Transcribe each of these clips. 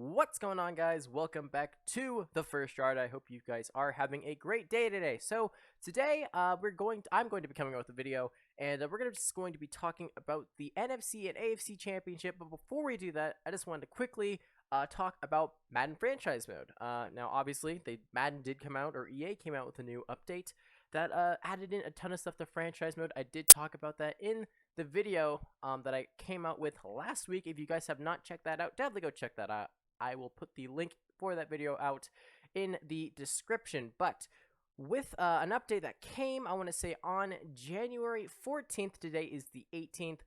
What's going on, guys? Welcome back to the First Yard. I hope you guys are having a great day today. So today, I'm going to be coming out with a video, and we're just going to be talking about the NFC and AFC Championship. But before we do that, I just wanted to quickly talk about Madden Franchise Mode. Now, obviously, Madden did come out, or EA came out with a new update that added in a ton of stuff to Franchise Mode. I did talk about that in the video that I came out with last week. If you guys have not checked that out, definitely go check that out. I will put the link for that video out in the description. But with an update that came, I want to say on January 14th, today is the 18th,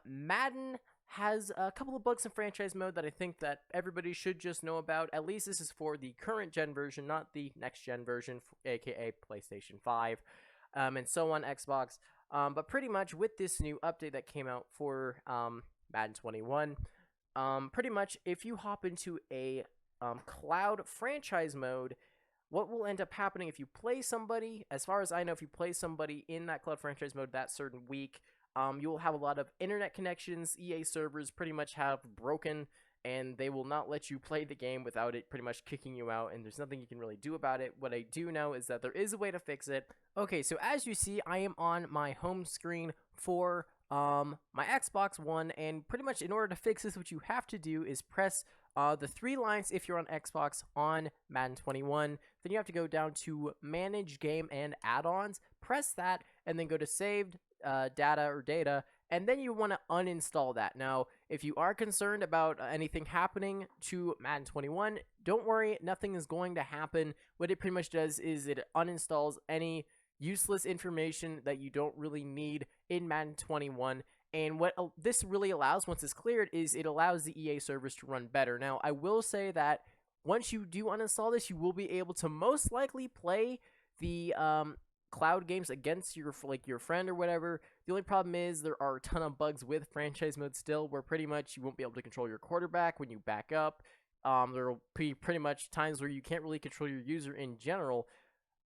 Madden has a couple of bugs in franchise mode that I think that everybody should just know about. At least this is for the current gen version, not the next gen version, aka PlayStation 5, and so on, Xbox. But pretty much with this new update that came out for Madden 21, pretty much if you hop into a cloud franchise mode, what will end up happening if you play somebody, as far as I know, if you play somebody in that cloud franchise mode that certain week, you will have a lot of internet connections. EA servers pretty much have broken, and they will not let you play the game without it pretty much kicking you out, and there's nothing you can really do about it. What I do know is that there is a way to fix it. Okay, so as you see, I am on my home screen for my Xbox One, and pretty much in order to fix this, what you have to do is press the three lines if you're on Xbox on Madden 21. Then you have to go down to Manage Game and Add-ons, press that, and then go to Saved data, and then you want to uninstall that. Now, if you are concerned about anything happening to Madden 21, don't worry, nothing is going to happen. What it pretty much does is it uninstalls any useless information that you don't really need in Madden 21. And what this really allows, once it's cleared, is it allows the EA servers to run better. Now, I will say that once you do uninstall this, you will be able to most likely play the cloud games against your friend or whatever. The only problem is there are a ton of bugs with franchise mode still, where pretty much you won't be able to control your quarterback when you back up. There will be pretty much times where you can't really control your user in general,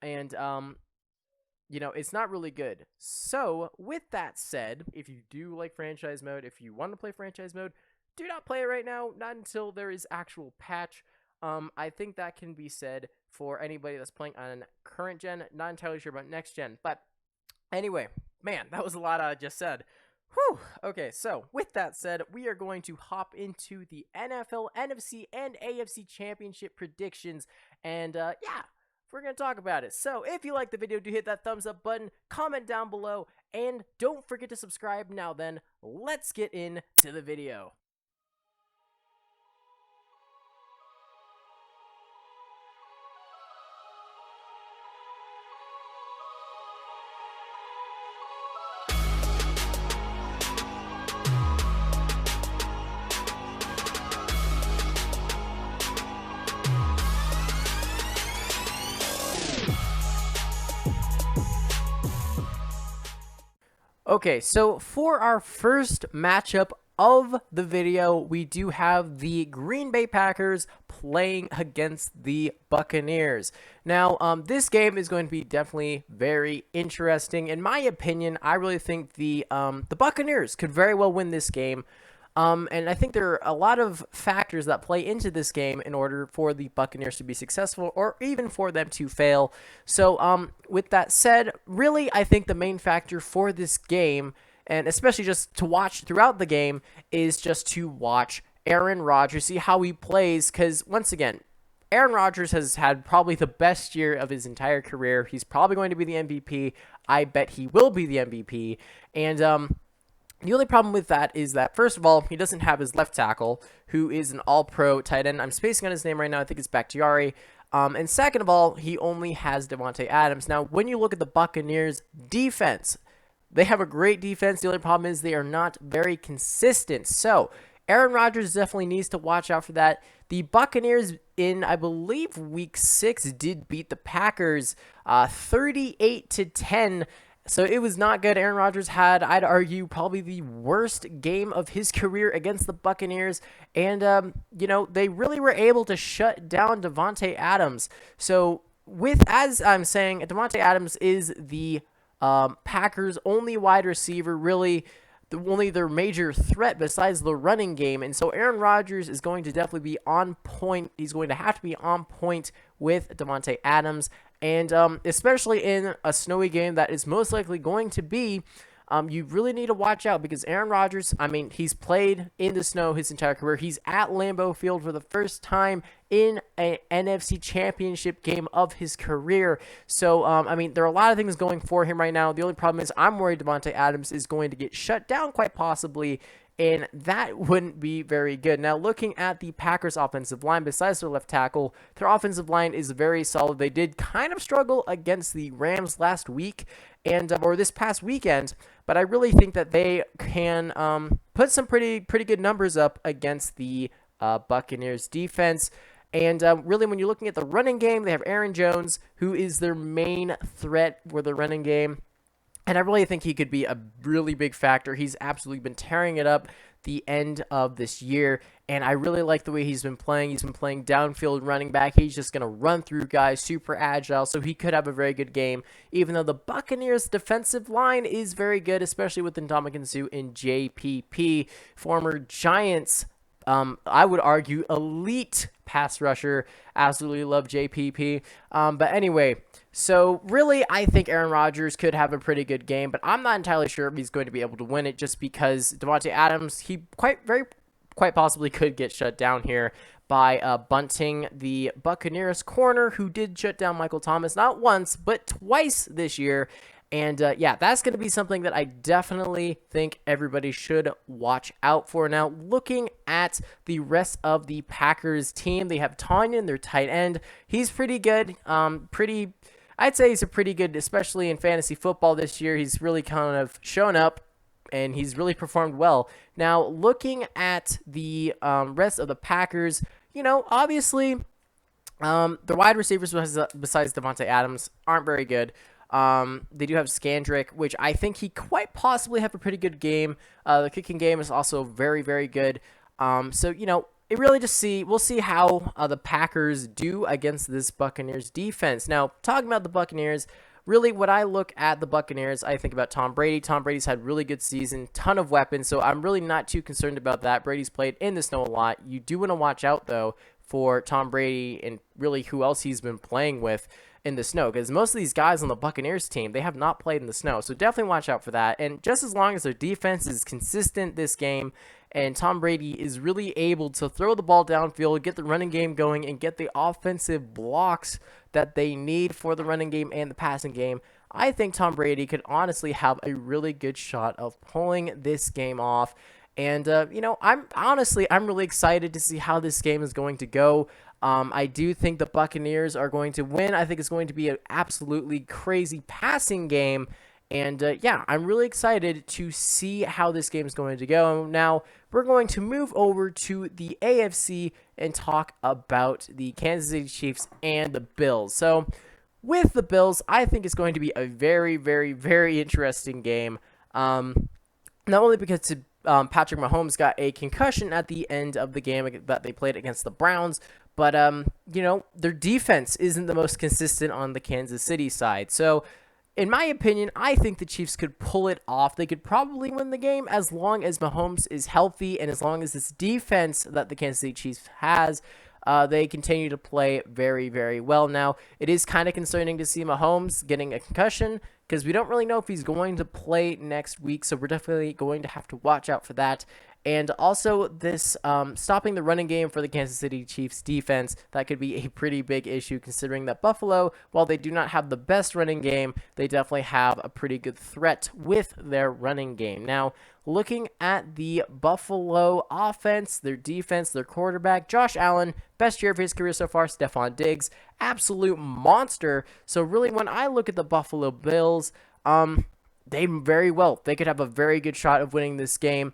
and you know, it's not really good. So with that said, if you do like franchise mode, if you want to play franchise mode, do not play it right now, not until there is actual patch. I think that can be said for anybody that's playing on current gen. Not entirely sure about next gen, but anyway, man, that was a lot I just said. Whew. Okay, so with that said, we are going to hop into the NFL, NFC, and AFC championship predictions, and yeah, we're going to talk about it. So if you like the video, do hit that thumbs up button, comment down below, and don't forget to subscribe. Now then, let's get into the video. Okay, so for our first matchup of the video, we do have the Green Bay Packers playing against the Buccaneers. Now, this game is going to be definitely very interesting. In my opinion, I really think the Buccaneers could very well win this game. And I think there are a lot of factors that play into this game in order for the Buccaneers to be successful, or even for them to fail. So, with that said, really, I think the main factor for this game, and especially just to watch throughout the game, is just to watch Aaron Rodgers, see how he plays, because once again, Aaron Rodgers has had probably the best year of his entire career. He's probably going to be the MVP. I bet he will be the MVP. And, the only problem with that is that, first of all, he doesn't have his left tackle, who is an all-pro tight end. I'm spacing on his name right now. I think it's Bakhtiari. And second of all, he only has Davante Adams. Now, when you look at the Buccaneers' defense, they have a great defense. The only problem is they are not very consistent. So, Aaron Rodgers definitely needs to watch out for that. The Buccaneers, in, I believe, Week 6, did beat the Packers 38-10. So it was not good. Aaron Rodgers had, I'd argue, probably the worst game of his career against the Buccaneers. And, you know, they really were able to shut down Davante Adams. So as I'm saying, Davante Adams is the Packers' only wide receiver, really. only their major threat besides the running game. And so Aaron Rodgers is going to definitely be on point. He's going to have to be on point with Davante Adams. And especially in a snowy game that is most likely going to be, you really need to watch out because Aaron Rodgers, I mean, he's played in the snow his entire career. He's at Lambeau Field for the first time in an NFC championship game of his career. So, I mean, there are a lot of things going for him right now. The only problem is I'm worried Davante Adams is going to get shut down quite possibly, and that wouldn't be very good. Now, looking at the Packers' offensive line, besides their left tackle, their offensive line is very solid. They did kind of struggle against the Rams last week, or this past weekend, but I really think that they can put some pretty good numbers up against the Buccaneers defense. And really, when you're looking at the running game, they have Aaron Jones, who is their main threat for the running game. And I really think he could be a really big factor. He's absolutely been tearing it up the end of this year. And I really like the way he's been playing. He's been playing downfield running back. He's just going to run through guys, super agile. So he could have a very good game, even though the Buccaneers defensive line is very good, especially with Ndamukong Suh and JPP, former Giants. I would argue elite pass rusher. Absolutely love JPP. But anyway, so really I think Aaron Rodgers could have a pretty good game, but I'm not entirely sure if he's going to be able to win it just because Davante Adams, he quite possibly could get shut down here by bunting the Buccaneers corner, who did shut down Michael Thomas not once but twice this year. And yeah, that's going to be something that I definitely think everybody should watch out for. Now, looking at the rest of the Packers team, they have Tonyan, their tight end. He's pretty good. I'd say he's a pretty good, especially in fantasy football this year. He's really kind of shown up, and he's really performed well. Now, looking at the rest of the Packers, you know, obviously, the wide receivers besides Davante Adams aren't very good. They do have Scandrick, which I think he quite possibly have a pretty good game. The kicking game is also very, very good. So, you know, we'll see how the Packers do against this Buccaneers defense. Now, talking about the Buccaneers, really when I look at the Buccaneers, I think about Tom Brady. Tom Brady's had a really good season, ton of weapons, so I'm really not too concerned about that. Brady's played in the snow a lot. You do want to watch out, though, for Tom Brady and really who else he's been playing with in the snow, because most of these guys on the Buccaneers team, they have not played in the snow, so definitely watch out for that. And just as long as their defense is consistent this game and Tom Brady is really able to throw the ball downfield, get the running game going, and get the offensive blocks that they need for the running game and the passing game, I think Tom Brady could honestly have a really good shot of pulling this game off. And, you know, I'm really excited to see how this game is going to go. I do think the Buccaneers are going to win. I think it's going to be an absolutely crazy passing game. And, yeah, I'm really excited to see how this game is going to go. Now, we're going to move over to the AFC and talk about the Kansas City Chiefs and the Bills. So, with the Bills, I think it's going to be a very, very, very interesting game. Not only because Patrick Mahomes got a concussion at the end of the game that they played against the Browns, but, you know, their defense isn't the most consistent on the Kansas City side. So, in my opinion, I think the Chiefs could pull it off. They could probably win the game as long as Mahomes is healthy and as long as this defense that the Kansas City Chiefs has, they continue to play very, very well. Now, it is kind of concerning to see Mahomes getting a concussion because we don't really know if he's going to play next week, so we're definitely going to have to watch out for that. And also this stopping the running game for the Kansas City Chiefs defense, that could be a pretty big issue considering that Buffalo, while they do not have the best running game, they definitely have a pretty good threat with their running game. Now, looking at the Buffalo offense, their defense, their quarterback, Josh Allen, best year of his career so far, Stephon Diggs, absolute monster. So really when I look at the Buffalo Bills, they could have a very good shot of winning this game.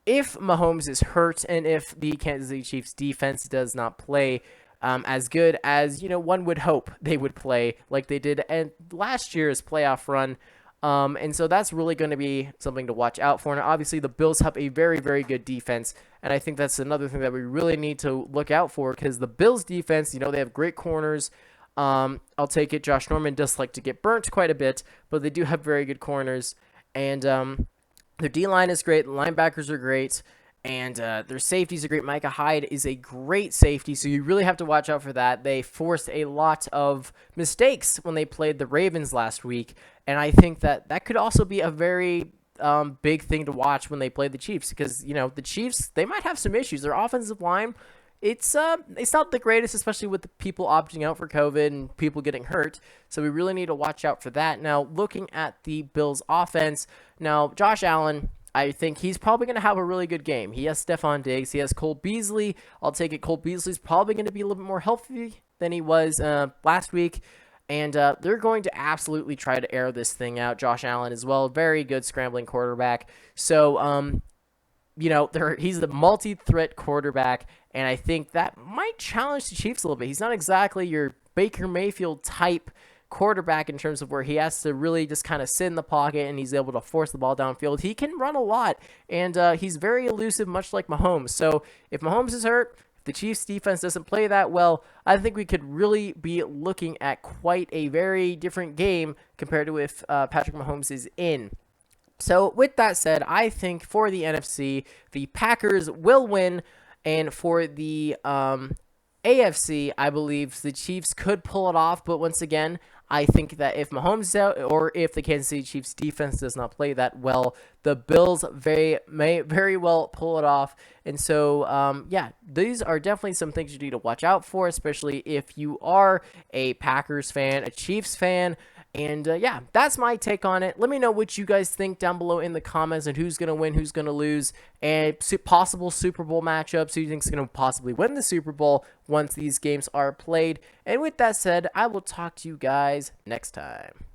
If Mahomes is hurt and if the Kansas City Chiefs defense does not play as good as, you know, one would hope they would play like they did in last year's playoff run. And so that's really going to be something to watch out for. And obviously the Bills have a very, very good defense. And I think that's another thing that we really need to look out for because the Bills defense, you know, they have great corners. I'll take it. Josh Norman does like to get burnt quite a bit, but they do have very good corners. And, Their D-line is great. The linebackers are great. And their safeties are great. Micah Hyde is a great safety, so you really have to watch out for that. They forced a lot of mistakes when they played the Ravens last week, and I think that could also be a very big thing to watch when they play the Chiefs, because the Chiefs, they might have some issues. Their offensive line, it's not the greatest, especially with the people opting out for COVID and people getting hurt. So we really need to watch out for that. Now, looking at the Bills' offense, now Josh Allen, I think he's probably going to have a really good game. He has Stephon Diggs. He has Cole Beasley. I'll take it. Cole Beasley's probably going to be a little bit more healthy than he was last week. And they're going to absolutely try to air this thing out. Josh Allen as well. Very good scrambling quarterback. So, he's the multi-threat quarterback. And I think that might challenge the Chiefs a little bit. He's not exactly your Baker Mayfield type quarterback in terms of where he has to really just kind of sit in the pocket and he's able to force the ball downfield. He can run a lot, and he's very elusive, much like Mahomes. So if Mahomes is hurt, if the Chiefs defense doesn't play that well, I think we could really be looking at quite a very different game compared to if Patrick Mahomes is in. So with that said, I think for the NFC, the Packers will win, and for the AFC, I believe the Chiefs could pull it off, but once again, I think that if Mahomes is out, or if the Kansas City Chiefs defense does not play that well, the Bills may very well pull it off. And so, these are definitely some things you need to watch out for, especially if you are a Packers fan, a Chiefs fan. And that's my take on it. Let me know what you guys think down below in the comments, and who's going to win, who's going to lose, and possible Super Bowl matchups. Who you think is going to possibly win the Super Bowl once these games are played. And with that said, I will talk to you guys next time.